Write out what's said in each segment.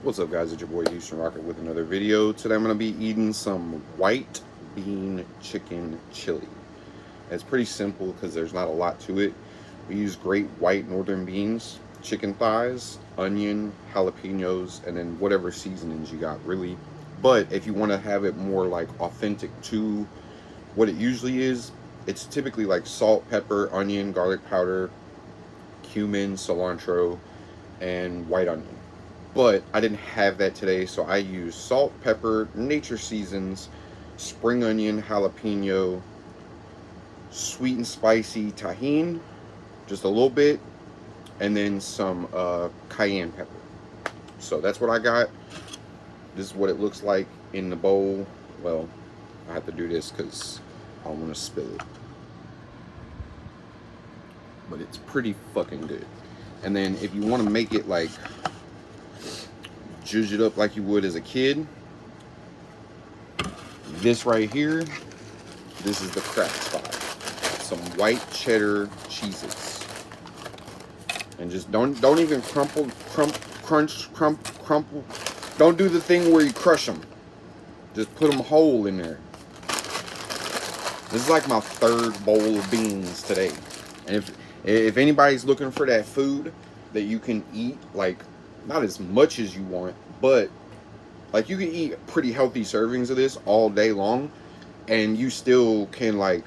What's up, guys? It's your boy Houston Rocket with another video. Today I'm going to be eating some white bean chicken chili. It's pretty simple because there's not a lot to it. We use great white northern beans, chicken thighs, onion, jalapenos, and then whatever seasonings you got, really. But if you want to have it more like authentic to what it usually is, it's typically like salt, pepper, onion, garlic powder, cumin, cilantro, and white onion. But I didn't have that today, so I used salt, pepper, nature seasons, spring onion, jalapeno, sweet and spicy tahini, just a little bit, and then some cayenne pepper. So that's what I got. This is what it looks like in the bowl. Well, I have to do this because I don't want to spill it. But it's pretty fucking good. And then if you want to make it like zhuzh it up like you would as a kid, this right here, this is the crack spot. Some white cheddar cheeses, and just don't even crumple, crumple. Don't do the thing where you crush them. Just put them whole in there. This is like my third bowl of beans today, and if anybody's looking for that food that you can eat like not as much as you want, but like you can eat pretty healthy servings of this all day long, and you still can like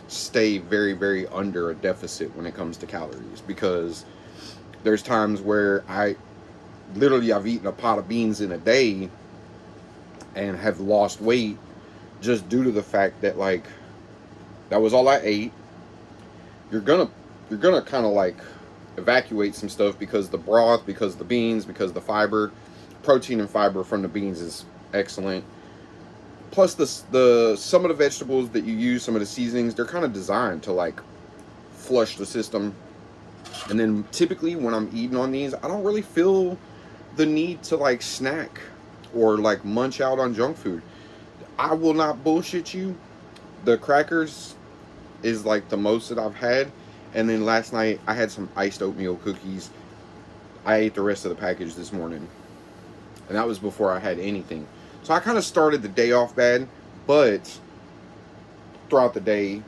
stay very, very under a deficit when it comes to calories, because there's times where I've eaten a pot of beans in a day and have lost weight just due to the fact that like that was all I ate. You're gonna kind of like evacuate some stuff because the broth, because the beans, because the fiber, protein and fiber from the beans is excellent. Plus the some of the vegetables that you use, some of the seasonings, they're kind of designed to like flush the system. And then typically when I'm eating on these, I don't really feel the need to like snack or like munch out on junk food. I will not bullshit you. The crackers is like the most that I've had. And then last night I had some iced oatmeal cookies. I ate the rest of the package this morning. And that was before I had anything. So I kind of started the day off bad, but throughout the day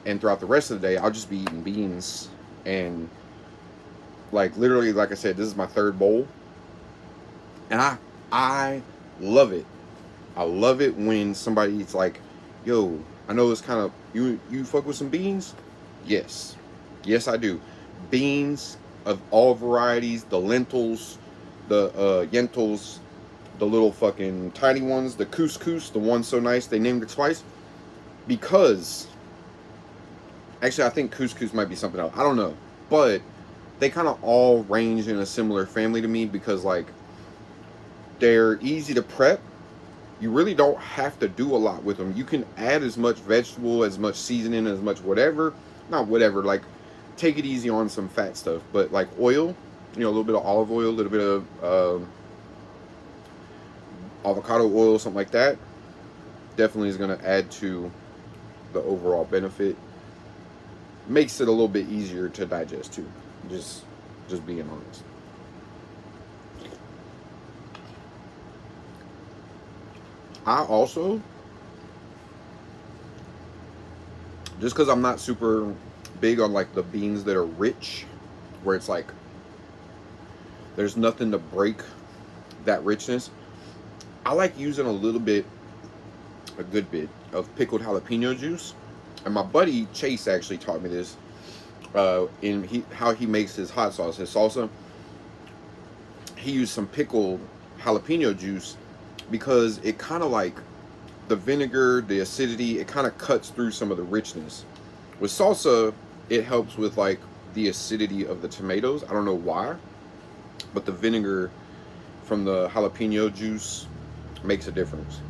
and throughout the rest of the day, I'll just be eating beans. And like literally, like I said, this is my third bowl. And I love it. I love it when somebody's like, yo, I know it's kind of, you fuck with some beans? Yes. Yes, I do. Beans of all varieties, the lentils, the yentils, the little fucking tiny ones, the couscous, the ones so nice they named it twice. Because, actually I think couscous might be something else. I don't know. But they kind of all range in a similar family to me because like they're easy to prep. You really don't have to do a lot with them. You can add as much vegetable, as much seasoning, as much whatever. Not whatever, like take it easy on some fat stuff. But like oil, a little bit of olive oil, a little bit of avocado oil, something like that, definitely is going to add to the overall benefit. Makes it a little bit easier to digest too. Just being honest. I also, just because I'm not super big on like the beans that are rich, where it's like there's nothing to break that richness, I like using a good bit of pickled jalapeno juice. And my buddy Chase actually taught me this how he makes his hot sauce, his salsa. He used some pickled jalapeno juice because it kind of like the vinegar, the acidity, it kind of cuts through some of the richness. With salsa, it helps with like the acidity of the tomatoes. I don't know why, but the vinegar from the jalapeno juice makes a difference.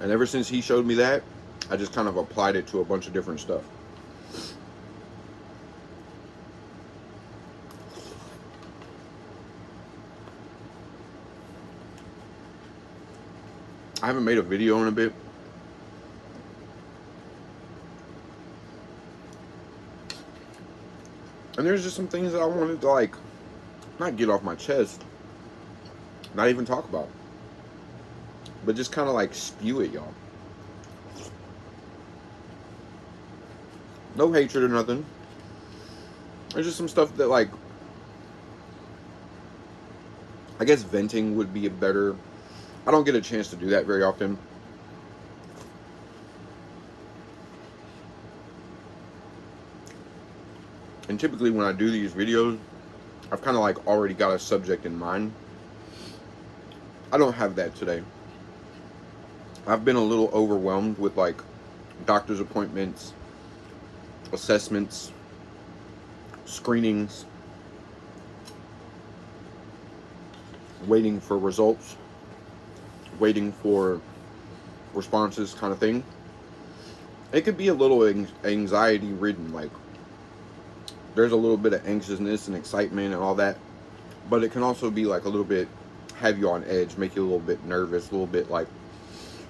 And ever since he showed me that, I just kind of applied it to a bunch of different stuff. I haven't made a video in a bit. And there's just some things that I wanted to, like, not get off my chest, not even talk about, but just kind of like spew it, y'all. No hatred or nothing. There's just some stuff that, like, I guess venting would be a better. I don't get a chance to do that very often. And typically when I do these videos, I've kind of like already got a subject in mind. I don't have that today. I've been a little overwhelmed with, like, doctor's appointments, assessments, screenings, waiting for results, waiting for responses, kind of thing. It could be a little anxiety ridden, like there's a little bit of anxiousness and excitement and all that, but it can also be like a little bit, have you on edge, make you a little bit nervous, a little bit like,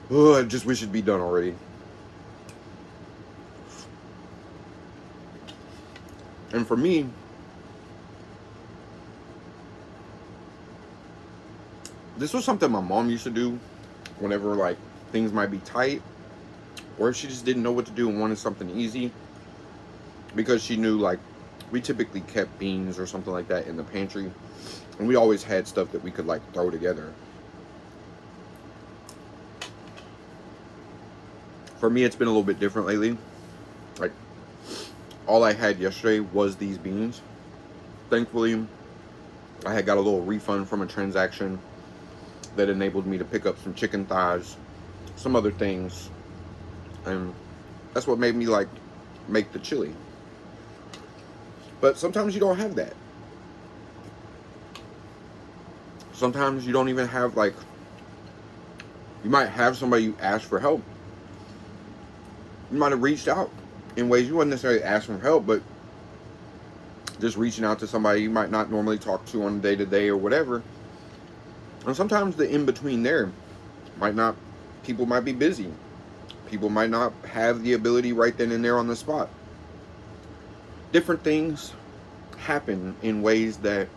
oh, I just wish it'd be done already. And for me, this was something my mom used to do whenever, like, things might be tight, or if she just didn't know what to do and wanted something easy, because she knew, like, we typically kept beans or something like that in the pantry, and we always had stuff that we could, like, throw together. For me, it's been a little bit different lately. Like, all I had yesterday was these beans. Thankfully, I had got a little refund from a transaction that enabled me to pick up some chicken thighs, some other things, and that's what made me, like, make the chili. But sometimes you don't have that. Sometimes you don't even have, like, you might have somebody you ask for help. You might have reached out in ways you wouldn't necessarily ask for help, but just reaching out to somebody you might not normally talk to on a day-to-day or whatever. And sometimes the in-between there might not, people might be busy. People might not have the ability right then and there on the spot. Different things happen in ways that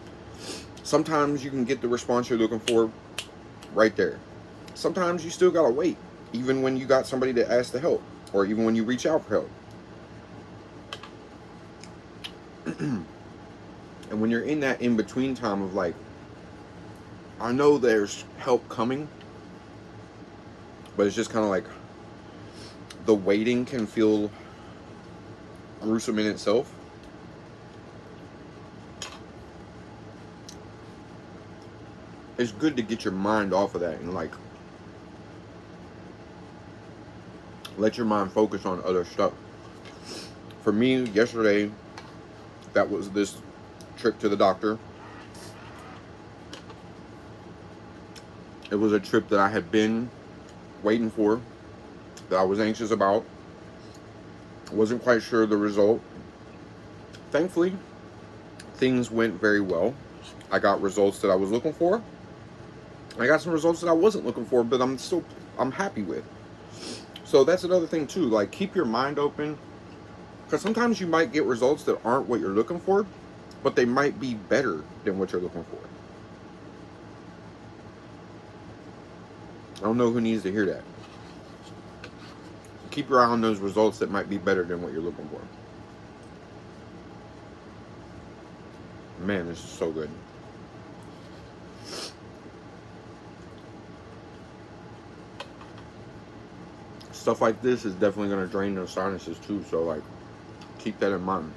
sometimes you can get the response you're looking for right there. Sometimes you still gotta wait, even when you got somebody to ask to help, or even when you reach out for help. And when you're in that in-between time of, like, I know there's help coming, but it's just kind of like the waiting can feel gruesome in itself. It's good to get your mind off of that and, like, let your mind focus on other stuff. For me, yesterday, that was this trip to the doctor. It was a trip that I had been waiting for, that I was anxious about. Wasn't quite sure the result. Thankfully, things went very well. I got results that I was looking for. I got some results that I wasn't looking for, but I'm happy with. So that's another thing too. Like, keep your mind open, because sometimes you might get results that aren't what you're looking for, but they might be better than what you're looking for. I don't know who needs to hear that. Keep your eye on those results that might be better than what you're looking for. Man, this is so good. Stuff like this is definitely going to drain those sinuses too, so, like, keep that in mind.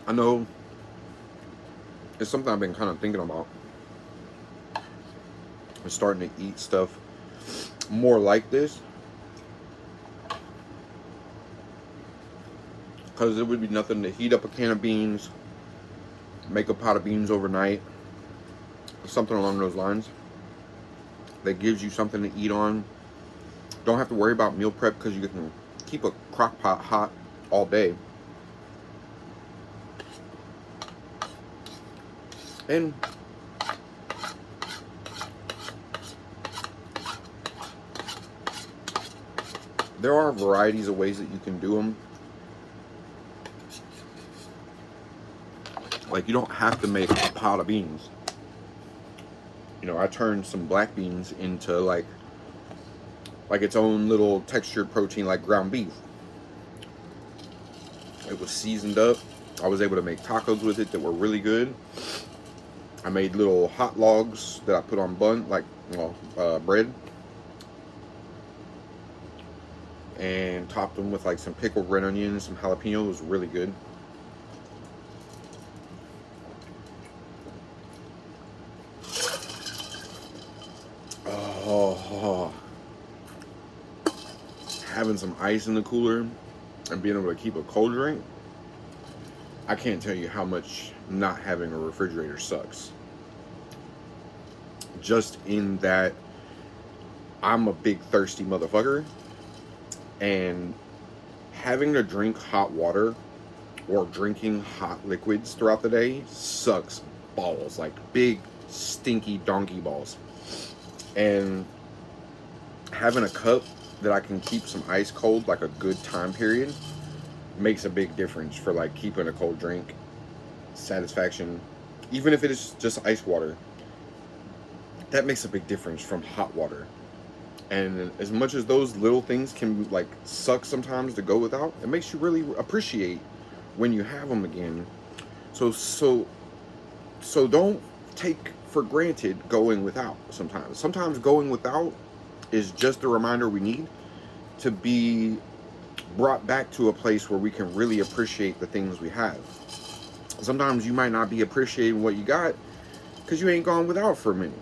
I know it's something I've been kind of thinking about. I'm starting to eat stuff more like this, because it would be nothing to heat up a can of beans, make a pot of beans overnight, something along those lines that gives you something to eat on. Don't have to worry about meal prep, because you can keep a crock pot hot all day. And there are varieties of ways that you can do them. Like, you don't have to make a pot of beans. You know, I turned some black beans into like its own little textured protein, like ground beef. It was seasoned up. I was able to make tacos with it that were really good. I made little hot logs that I put on bun, like, bread, and topped them with like some pickled red onions, some jalapenos. It was really good. Oh, having some ice in the cooler and being able to keep a cold drink. I can't tell you how much not having a refrigerator sucks. Just in that I'm a big thirsty motherfucker, and having to drink hot water or drinking hot liquids throughout the day sucks balls, like big stinky donkey balls. And having a cup that I can keep some ice cold, like a good time period, makes a big difference for like keeping a cold drink satisfaction. Even if it is just ice water, that makes a big difference from hot water. And as much as those little things can like suck sometimes to go without, it makes you really appreciate when you have them again. So don't take for granted going without sometimes. Sometimes going without is just the reminder we need to be brought back to a place where we can really appreciate the things we have. Sometimes you might not be appreciating what you got because you ain't gone without for a minute.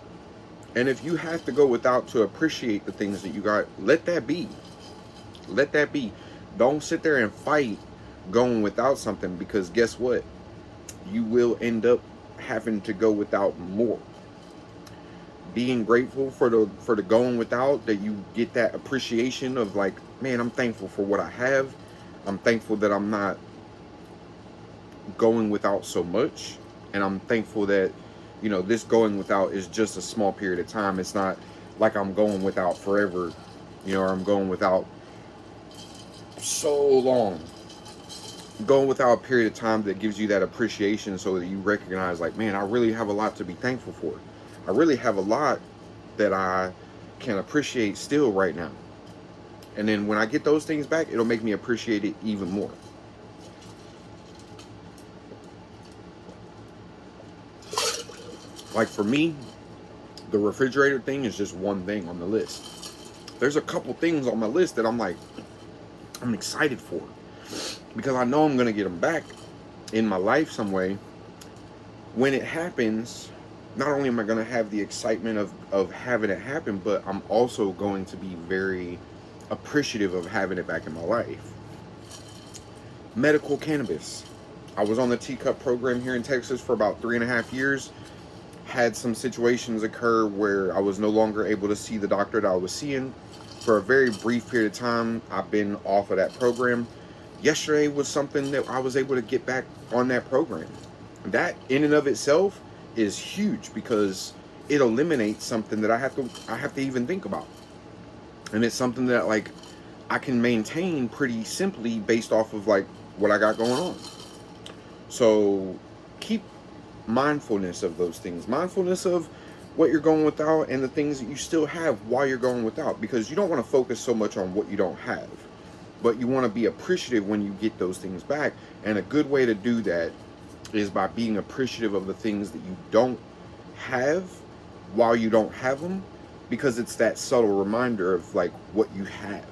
And if you have to go without to appreciate the things that you got, let that be. Let that be. Don't sit there and fight going without something, because guess what? You will end up having to go without more. Being grateful for the going without, that you get that appreciation of like, man, I'm thankful for what I have. I'm thankful that I'm not going without so much. And I'm thankful that, you know, this going without is just a small period of time. It's not like I'm going without forever, you know, or I'm going without so long. Going without a period of time that gives you that appreciation, so that you recognize like, man, I really have a lot to be thankful for. I really have a lot that I can appreciate still right now. And then when I get those things back, it'll make me appreciate it even more. Like for me, the refrigerator thing is just one thing on the list. There's a couple things on my list that I'm like, I'm excited for, because I know I'm going to get them back in my life some way. When it happens, not only am I going to have the excitement of having it happen, but I'm also going to be very appreciative of having it back in my life. Medical cannabis. I was on the Teacup program here in Texas for about 3.5 years. Had some situations occur where I was no longer able to see the doctor that I was seeing. For a very brief period of time, I've been off of that program. Yesterday was something that I was able to get back on that program. That in and of itself is huge, because it eliminates something that I have to even think about. And it's something that like I can maintain pretty simply based off of like what I got going on. So keep mindfulness of those things. Mindfulness of what you're going without and the things that you still have while you're going without, because you don't want to focus so much on what you don't have, but you want to be appreciative when you get those things back. And a good way to do that is by being appreciative of the things that you don't have while you don't have them, because it's that subtle reminder of like what you have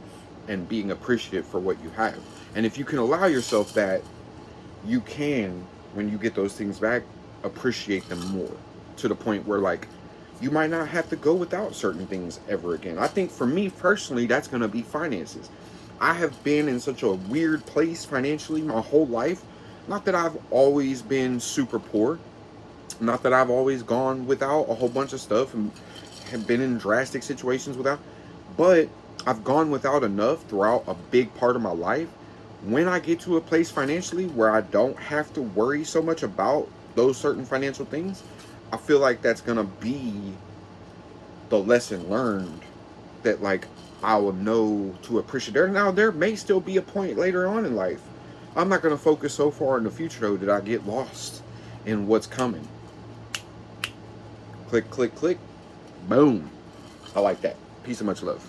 and being appreciative for what you have. And if you can allow yourself that, you can, when you get those things back, appreciate them more, to the point where like you might not have to go without certain things ever again. I think for me personally, that's going to be finances. I have been in such a weird place financially my whole life. Not that I've always been super poor, not that I've always gone without a whole bunch of stuff and have been in drastic situations without, but I've gone without enough throughout a big part of my life. When I get to a place financially where I don't have to worry so much about those certain financial things, I feel like that's going to be the lesson learned that like I will know to appreciate. There may still be a point later on in life. I'm not going to focus so far in the future though that I get lost in what's coming. Click, click, click. Boom. I like that. Peace and much love.